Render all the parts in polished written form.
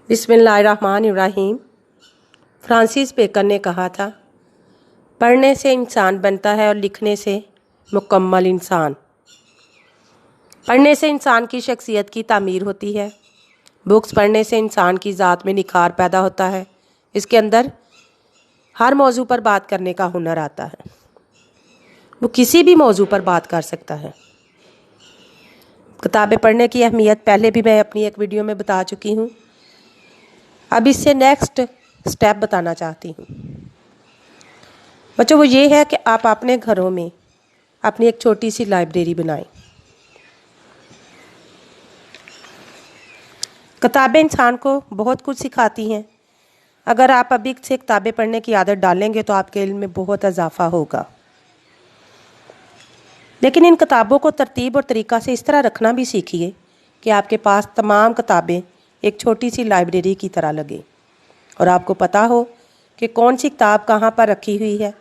बिस्मिल्लाहिर्रहमानिर्रहीम। Francis bacon ने कहा था, पढ़ने से इंसान बनता है और लिखने से मुकम्मल इंसान। पढ़ने से इंसान की शख्सियत की तामीर होती है। बुक्स पढ़ने से इंसान की ज़ात में निखार पैदा होता है। इसके अंदर हर मौजू पर बात करने का हुनर आता है। वो किसी भी मौजू पर बात कर सकता है। किताबें पढ़ने की अहमियत पहले भी मैं अपनी एक वीडियो में बता चुकी हूँ। अब इससे नेक्स्ट स्टेप बताना चाहती हूँ। बच्चों, वो ये है कि आप अपने घरों में अपनी एक छोटी सी लाइब्रेरी बनाएं। किताबें इंसान को बहुत कुछ सिखाती हैं। अगर आप अभी से किताबें पढ़ने की आदत डालेंगे तो आपके इल्म में बहुत इजाफा होगा। लेकिन इन किताबों को तरतीब और तरीक़ा से इस तरह रखना भी सीखिए कि आपके पास तमाम किताबें एक छोटी सी लाइब्रेरी की तरह लगे और आपको पता हो कि कौन सी किताब कहाँ पर रखी हुई है।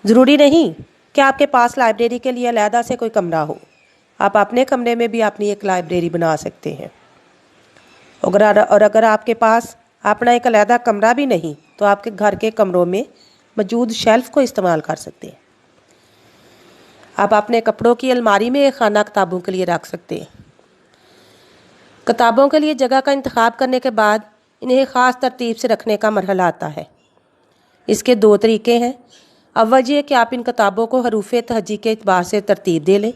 ज़रूरी नहीं कि आपके पास लाइब्रेरी के लिए अलहदा से कोई कमरा हो। आप अपने कमरे में भी अपनी एक लाइब्रेरी बना सकते हैं। अगर आपके पास अपना एक अलहदा कमरा भी नहीं तो आपके घर के कमरों में मौजूद शेल्फ़ को इस्तेमाल कर सकते हैं। आप अपने कपड़ों की अलमारी में एक खाना किताबों के लिए रख सकते हैं। किताबों के लिए जगह का इंतखाब करने के बाद इन्हें ख़ास तरतीब से रखने का मरहला आता है। इसके दो तरीके हैं। अव्वल ये कि आप इन किताबों को हरूफ़े तहज्जी के एतबार से तरतीब दे लें।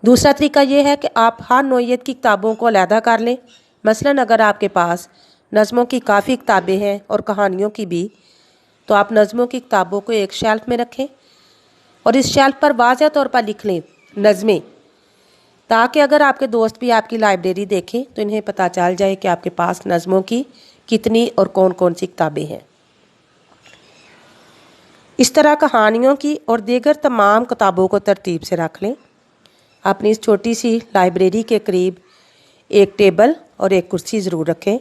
दूसरा तरीका ये है कि आप हर नौइयत की किताबों को अलहदा कर लें। मसलन अगर आपके पास नज़मों की काफ़ी किताबें हैं और कहानियों की भी, तो आप नज़मों की किताबों को एक शेल्फ़ में रखें और इस शेल्फ़ पर वाज़ह तौर पर लिख लें नज़में, ताकि अगर आपके दोस्त भी आपकी लाइब्रेरी देखें तो इन्हें पता चल जाए कि आपके पास नज़मों की कितनी और कौन कौन सी किताबें हैं। इस तरह कहानियों की और दीगर तमाम किताबों को तरतीब से रख लें। अपनी इस छोटी सी लाइब्रेरी के करीब एक टेबल और एक कुर्सी ज़रूर रखें,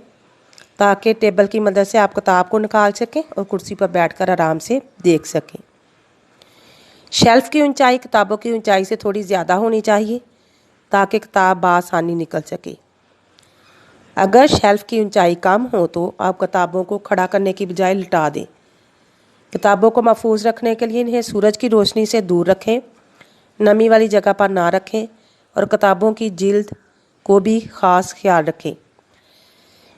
ताकि टेबल की मदद से आप किताब को निकाल सकें और कुर्सी पर बैठकर आराम से देख सकें। शेल्फ़ की ऊंचाई किताबों की ऊंचाई से थोड़ी ज़्यादा होनी चाहिए ताकि किताब बआसानी निकल सके। अगर शेल्फ़ की ऊंचाई कम हो तो आप किताबों को खड़ा करने की बजाय लिटा दें। किताबों को महफूज रखने के लिए इन्हें सूरज की रोशनी से दूर रखें, नमी वाली जगह पर ना रखें और किताबों की जिल्द को भी ख़ास ख्याल रखें।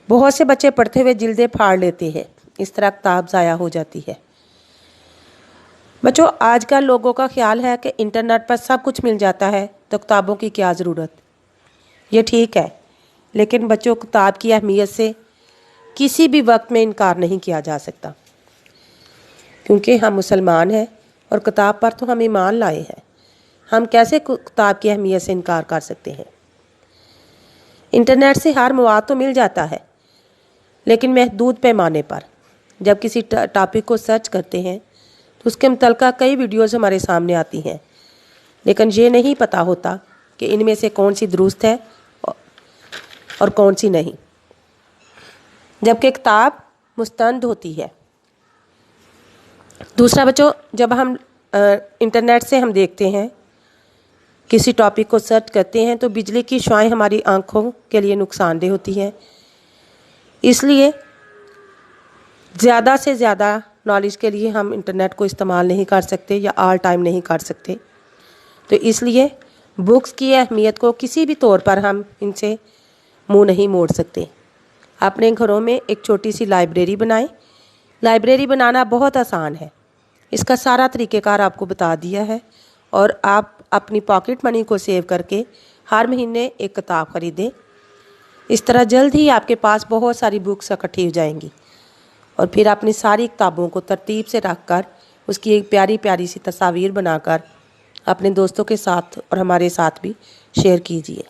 बहुत से बच्चे पढ़ते हुए जिल्दें फाड़ लेते हैं। इस तरह किताब ज़ाया हो जाती है। बच्चों, आजकल लोगों का ख्याल है कि इंटरनेट पर सब कुछ मिल जाता है तो किताबों की क्या ज़रूरत। ये ठीक है, लेकिन बच्चों, किताब की अहमियत से किसी भी वक्त में इनकार नहीं किया जा सकता, क्योंकि हम मुसलमान हैं और किताब पर तो हम ईमान लाए हैं। हम कैसे किताब की अहमियत से इनकार कर सकते हैं। इंटरनेट से हर मवाद तो मिल जाता है, लेकिन महदूद पैमाने पर। जब किसी टॉपिक को सर्च करते हैं तो उसके मुतल्लिक़ कई वीडियोज़ हमारे सामने आती हैं, लेकिन ये नहीं पता होता कि इनमें से कौन सी दुरुस्त है और कौन सी नहीं, जबकि किताब मुस्तंद होती है। दूसरा बच्चों, जब हम इंटरनेट से हम देखते हैं, किसी टॉपिक को सर्च करते हैं, तो बिजली की शुआएं हमारी आँखों के लिए नुकसानदेह होती हैं। इसलिए ज़्यादा से ज़्यादा नॉलेज के लिए हम इंटरनेट को इस्तेमाल नहीं कर सकते या ऑल टाइम नहीं कर सकते। तो इसलिए बुक्स की अहमियत को किसी भी तौर पर हम इनसे मुंह नहीं मोड़ सकते। अपने घरों में एक छोटी सी लाइब्रेरी बनाएं। लाइब्रेरी बनाना बहुत आसान है। इसका सारा तरीक़ेकार आपको बता दिया है और आप अपनी पॉकेट मनी को सेव करके हर महीने एक किताब ख़रीदें। इस तरह जल्द ही आपके पास बहुत सारी बुक्स इकट्ठी हो जाएंगी और फिर अपनी सारी किताबों को तरतीब से रख कर उसकी एक प्यारी प्यारी सी तस्वीर बनाकर अपने दोस्तों के साथ और हमारे साथ भी शेयर कीजिए।